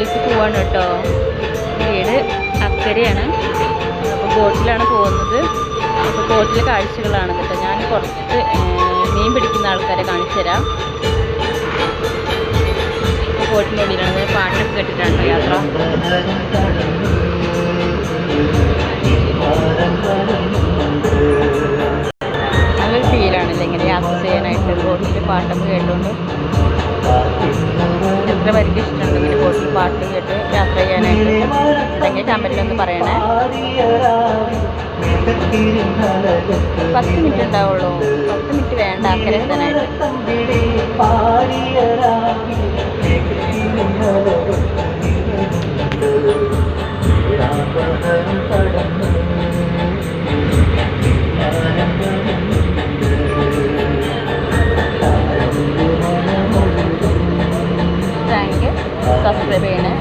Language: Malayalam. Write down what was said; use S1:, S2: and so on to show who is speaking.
S1: ബോട്ടിലേക്ക് പോവാണ് കേട്ടോ. വീട് അക്കരെയാണ്. അപ്പോൾ ബോട്ടിലാണ് പോകുന്നത്. അപ്പോൾ ബോട്ടിലെ കാഴ്ചകളാണ് കേട്ടോ. ഞാൻ കുറച്ച് മീൻ പിടിക്കുന്ന ആൾക്കാരെ കാണിച്ചു തരാം. ബോട്ടിൻ്റെ ഉള്ളിലാണ് പാട്ടൊക്കെ കേട്ടിട്ടാണ് യാത്ര. നല്ലൊരു ഫീലാണല്ലേ ഇങ്ങനെ യാത്ര ചെയ്യാനായിട്ട്, ബോട്ടിൽ പാട്ടൊക്കെ കേട്ടുകൊണ്ട്. എത്ര പേർക്ക് ഇഷ്ടമുണ്ട് ഇങ്ങനെ ബോട്ടിൽ പാട്ട് കേട്ട് യാത്ര ചെയ്യാനായിട്ട്? ഉണ്ടെങ്കിൽ കമൻറ്റിലൊന്ന് പറയണേ. 10 മിനിറ്റ് ഉണ്ടാവുള്ളൂ. 10 മിനിറ്റ് വേണ്ട അക്കരെ എത്താനായിട്ട്. സബ്സ്ക്രൈബ് ചെയ്യണേ.